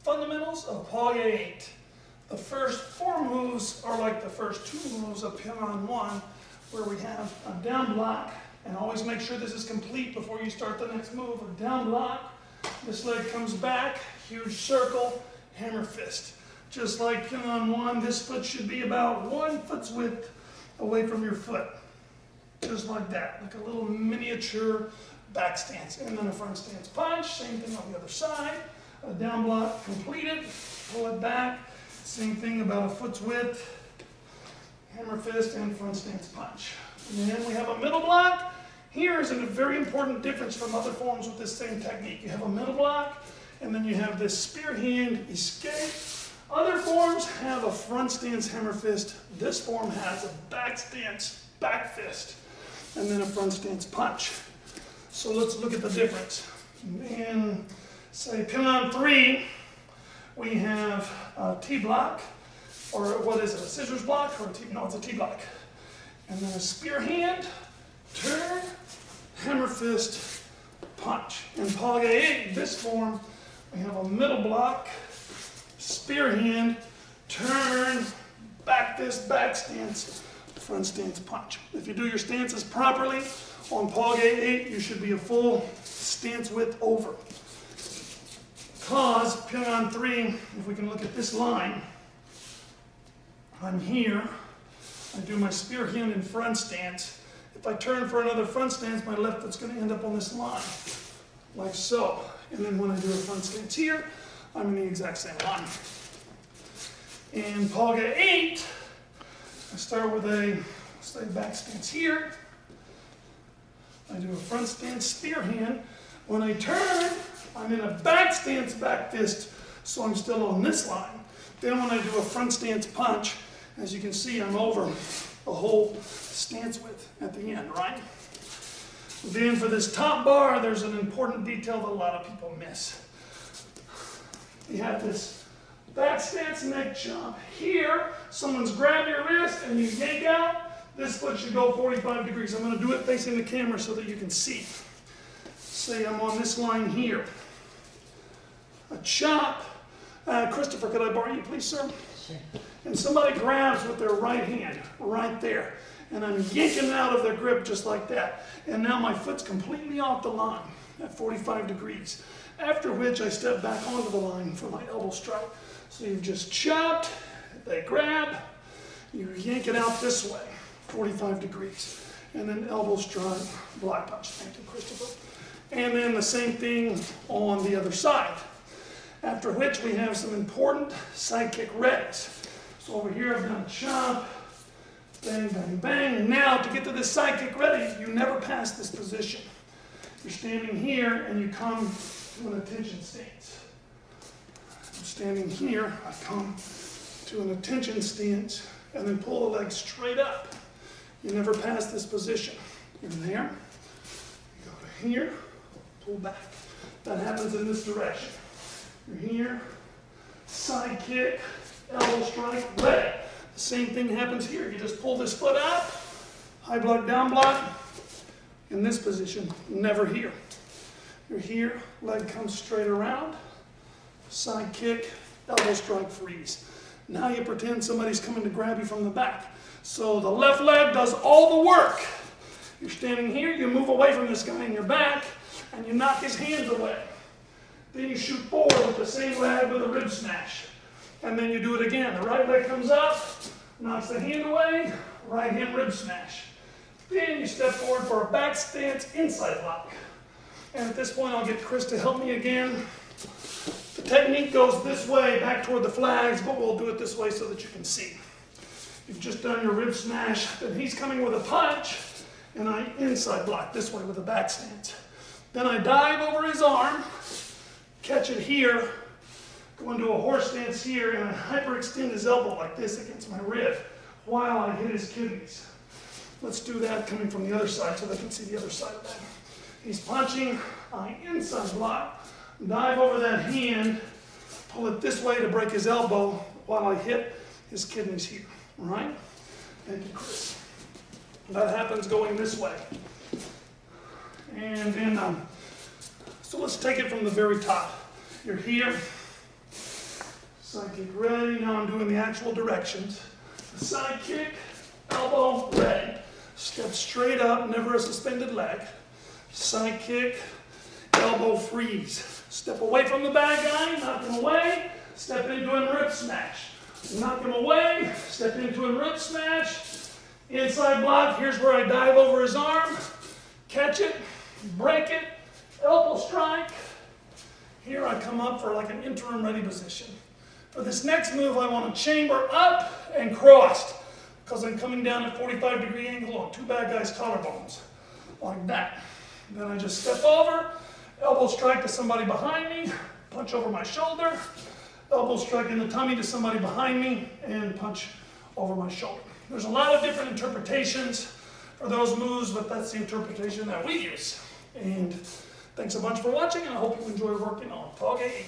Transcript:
Fundamentals of Palgwe 8. The first 4 moves are like the first 2 moves of Pal Gwe, where we have a down block, and always make sure this is complete before you start the next move. A down block, this leg comes back, huge circle, hammer fist. Just like Pal Gwe, this foot should be about 1 foot's width away from your foot. Just like that, like a little miniature back stance. And then a front stance punch, same thing on the other side. A down block completed, pull it back, same thing about a foot's width, hammer fist and front stance punch. And then we have a middle block. Here is a very important difference from other forms with this same technique. You have a middle block, and then you have this spear hand escape. Other forms have a front stance hammer fist. This form has a back stance back fist, and then a front stance punch. So let's look at the difference. In, say, Pal 3, we have a T block, or what is it, a scissors block, or a T, no, it's a T block. And then a spear hand, turn, hammer fist, punch. In Palgwe 8, this form, we have a middle block, spear hand, turn, back fist, back stance, front stance punch. If you do your stances properly, on Palgwe 8, you should be a full stance width over. Because Pal 3, if we can look at this line, I'm here, I do my spear hand in front stance. If I turn for another front stance, my left foot's going to end up on this line, like so. And then when I do a front stance here, I'm in the exact same line. In Palgwe 8, I start with a, say, back stance here. I do a front stance spear hand. When I turn, I'm in a back stance back fist, so I'm still on this line. Then when I do a front stance punch, as you can see, I'm over the whole stance width at the end, right? Then for this top bar, there's an important detail that a lot of people miss. You have this back stance neck jump. Here, someone's grabbed your wrist and you yank out. This foot should go 45 degrees. I'm going to do it facing the camera so that you can see. Say I'm on this line here. A chop. Christopher, could I borrow you, please, sir? Sure. And somebody grabs with their right hand, right there. And I'm yanking out of their grip just like that. And now my foot's completely off the line at 45 degrees. After which I step back onto the line for my elbow strike. So you've just chopped, they grab, you yank it out this way, 45 degrees. And then elbow strike, block punch. Thank you, Christopher. And then the same thing on the other side. After which we have some important side kick readies. So over here I've done a chop, bang, bang, bang. Now to get to this side kick ready, you never pass this position. You're standing here and you come to an attention stance. I'm standing here, I come to an attention stance and then pull the leg straight up. You never pass this position. You're there, you go to here, pull back. That happens in this direction. You're here, side kick, elbow strike, ready. The same thing happens here. You just pull this foot up, high block, down block, in this position, never here. You're here, leg comes straight around, side kick, elbow strike, freeze. Now you pretend somebody's coming to grab you from the back. So the left leg does all the work. You're standing here, you move away from this guy in your back, and you knock his hands away. Then you shoot forward with the same leg with a rib smash. And then you do it again. The right leg comes up, knocks the hand away, right hand rib smash. Then you step forward for a back stance inside lock. And at this point, I'll get Chris to help me again. The technique goes this way, back toward the flags, but we'll do it this way so that you can see. You've just done your rib smash, then he's coming with a punch, and I inside block this way with a back stance. Then I dive over his arm, catch it here, go into a horse stance here, and I hyperextend his elbow like this against my rib while I hit his kidneys. Let's do that coming from the other side so they can see the other side of that. He's punching, I inside block, dive over that hand, pull it this way to break his elbow while I hit his kidneys here, all right? Thank you, Chris. That happens going this way. And then, so let's take it from the very top. You're here, Side kick ready. Now I'm doing the actual directions. Side kick, elbow ready. Step straight up, never a suspended leg. Side kick, elbow freeze. Step away from the bad guy, knock him away. Step into him, rip smash. Knock him away, step into him, rip smash. Inside block, here's where I dive over his arm. Catch it, break it, elbow strike. Here I come up for like an interim ready position. For this next move, I want to chamber up and crossed, because I'm coming down at 45-degree angle on two bad guys' collarbones, like that. Then I just step over, elbow strike to somebody behind me, punch over my shoulder, elbow strike in the tummy to somebody behind me, and punch over my shoulder. There's a lot of different interpretations for those moves, but that's the interpretation that we use. And thanks a bunch for watching, and I hope you enjoy working on Palgwe 8.